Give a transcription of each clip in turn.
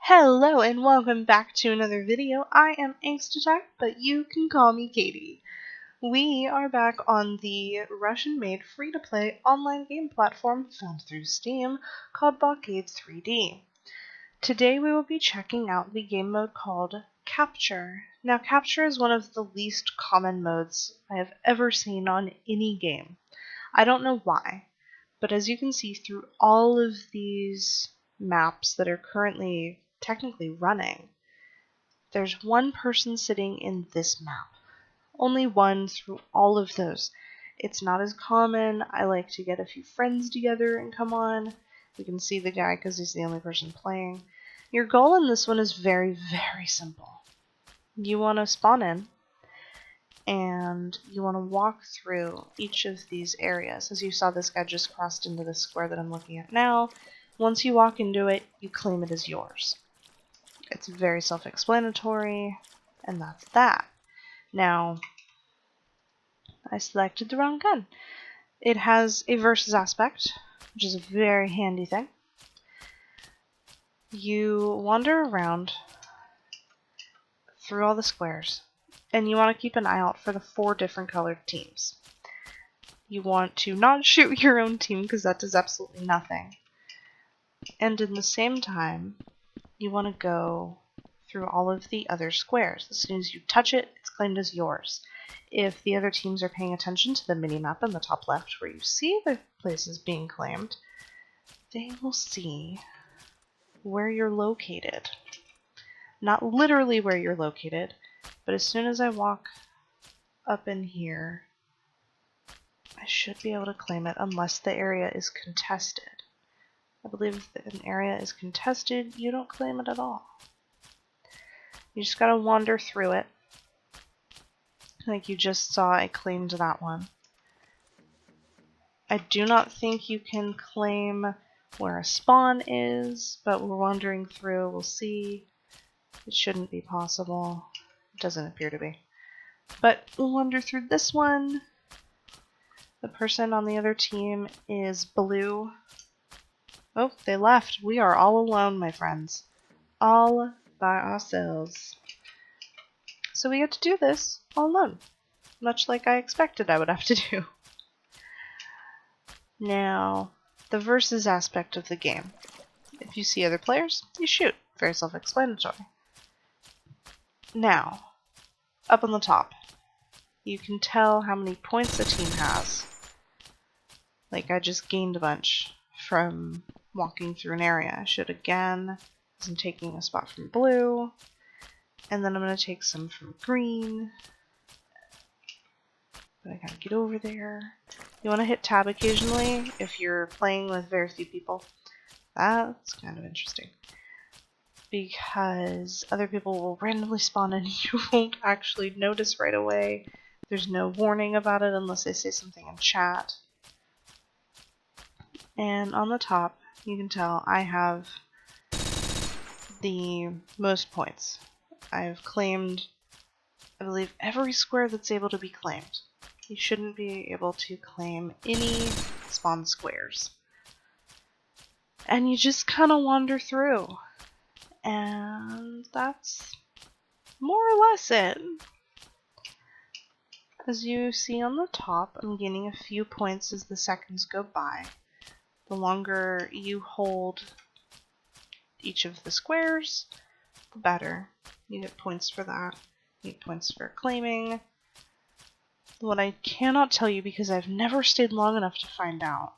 Hello and welcome back to another video. I am Angst, but you can call me Katie. We are back on the Russian-made free-to-play online game platform found through Steam called Blockade3D. Today we will be checking out the game mode called Capture. Now Capture is one of the least common modes I have ever seen on any game. I don't know why, but as you can see through all of these maps that are currently technically running, there's one person sitting in this map. Only one through all of those. It's not as common. I like to get a few friends together and come on. We can see the guy because he's the only person playing. Your goal in this one is very, very simple. You want to spawn in and you want to walk through each of these areas. As you saw, this guy just crossed into the square that I'm looking at now. Once you walk into it, you claim it as yours. It's very self-explanatory, and that's that. Now, I selected the wrong gun. It has a versus aspect, which is a very handy thing. You wander around through all the squares, and you want to keep an eye out for the 4 different colored teams. You want to not shoot your own team, because that does absolutely nothing. And in the same time, you want to go through all of the other squares. As soon as you touch it, it's claimed as yours. If the other teams are paying attention to the mini-map in the top left where you see the places being claimed, they will see where you're located. Not literally where you're located, but as soon as I walk up in here, I should be able to claim it unless the area is contested. I believe if an area is contested, you don't claim it at all. You just gotta wander through it. Like you just saw, I claimed that one. I do not think you can claim where a spawn is, but we're wandering through, we'll see. It shouldn't be possible. It doesn't appear to be. But we'll wander through this one. The person on the other team is blue. Oh, they left. We are all alone, my friends. All by ourselves. So we get to do this all alone. Much like I expected I would have to do. Now, the versus aspect of the game. If you see other players, you shoot. Very self-explanatory. Now, up on the top, you can tell how many points a team has. Like I just gained a bunch from walking through an area. I should again, as I'm taking a spot from blue, and then I'm going to take some from green. But I gotta get over there. You want to hit tab occasionally if you're playing with very few people. That's kind of interesting. Because other people will randomly spawn and you won't actually notice right away. There's no warning about it unless they say something in chat. And on the top, you can tell I have the most points. I've claimed, I believe, every square that's able to be claimed. You shouldn't be able to claim any spawn squares. And you just kind of wander through. And that's more or less it. As you see on the top, I'm gaining a few points as the seconds go by. The longer you hold each of the squares, the better. You get points for that. You get points for claiming. What I cannot tell you, because I've never stayed long enough to find out,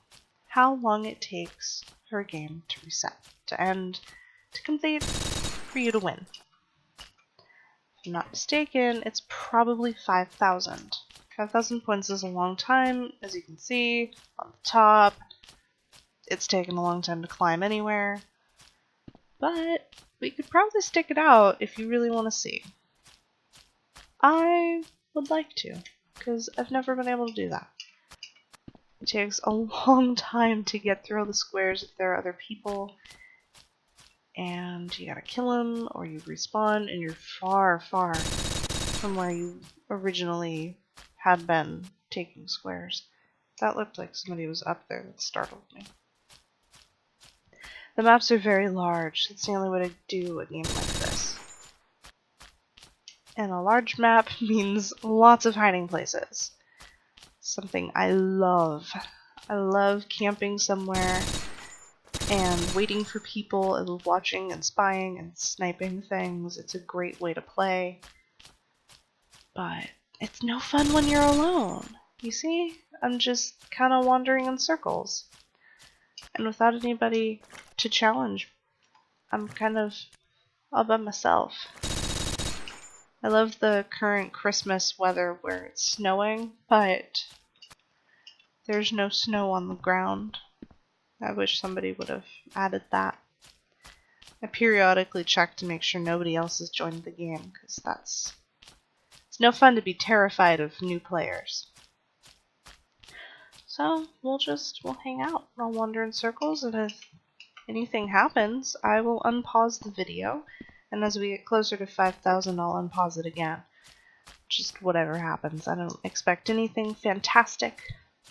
how long it takes for a game to reset, to end, to complete, for you to win. If I'm not mistaken, it's probably 5,000. 5,000 points is a long time, as you can see on the top. It's taken a long time to climb anywhere, but we could probably stick it out if you really want to see. I would like to, because I've never been able to do that. It takes a long time to get through all the squares if there are other people, and you gotta kill them or you respawn and you're far, far from where you originally had been taking squares. That looked like somebody was up there. That startled me. The maps are very large. That's the only way to do a game like this. And a large map means lots of hiding places. Something I love. I love camping somewhere and waiting for people and watching and spying and sniping things. It's a great way to play. But it's no fun when you're alone. You see? I'm just kind of wandering in circles. And without anybody to challenge, I'm kind of all by myself. I love the current Christmas weather where it's snowing, but there's no snow on the ground. I wish somebody would have added that. I periodically check to make sure nobody else has joined the game, because it's no fun to be terrified of new players. So we'll hang out. I'll wander in circles, and if anything happens, I will unpause the video, and as we get closer to 5,000, I'll unpause it again. Just whatever happens. I don't expect anything fantastic,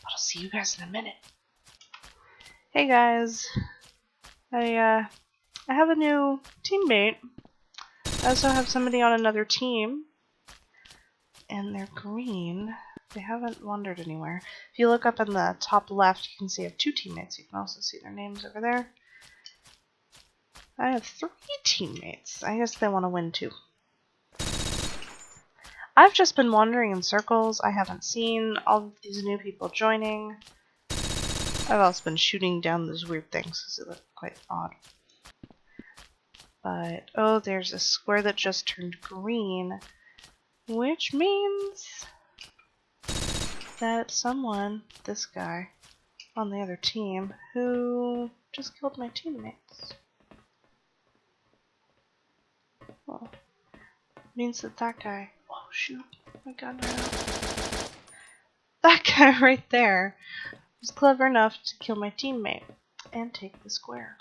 but I'll see you guys in a minute. Hey guys, I have a new teammate. I also have somebody on another team, and they're green. They haven't wandered anywhere. If you look up in the top left, you can see I have 2 teammates. You can also see their names over there. I have 3 teammates. I guess they want to win too. I've just been wandering in circles. I haven't seen all of these new people joining. I've also been shooting down those weird things because they look quite odd. But, oh, there's a square that just turned green, which means that someone, this guy, on the other team, who just killed my teammates. Well, means that guy, oh shoot, my gun ran out. That guy right there was clever enough to kill my teammate and take the square.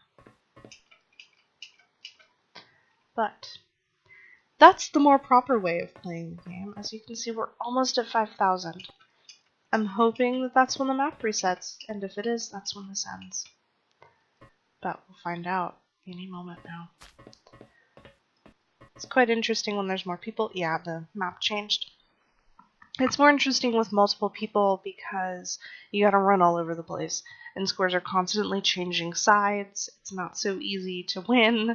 But that's the more proper way of playing the game. As you can see, we're almost at 5,000. I'm hoping that that's when the map resets, and if it is, that's when this ends. But we'll find out any moment now. It's quite interesting when there's more people. Yeah, the map changed. It's more interesting with multiple people because you gotta run all over the place, and squares are constantly changing sides. It's not so easy to win,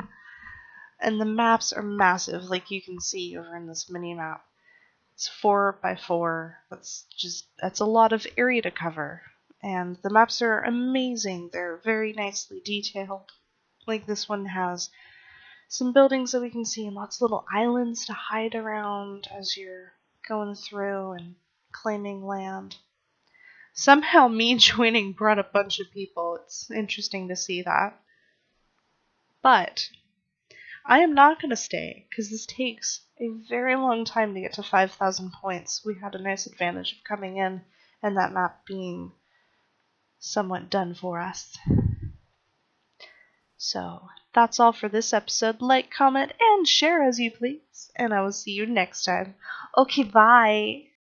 and the maps are massive, like you can see over in this mini map. It's 4x4. That's a lot of area to cover, and the maps are amazing. They're very nicely detailed. Like this one has some buildings that we can see and lots of little islands to hide around as you're going through and claiming land. Somehow me joining brought a bunch of people. It's interesting to see that. But I am not going to stay because this takes a very long time to get to 5,000 points. We had a nice advantage of coming in and that map being somewhat done for us. So that's all for this episode. Like, comment, and share as you please. And I will see you next time. Okay, bye.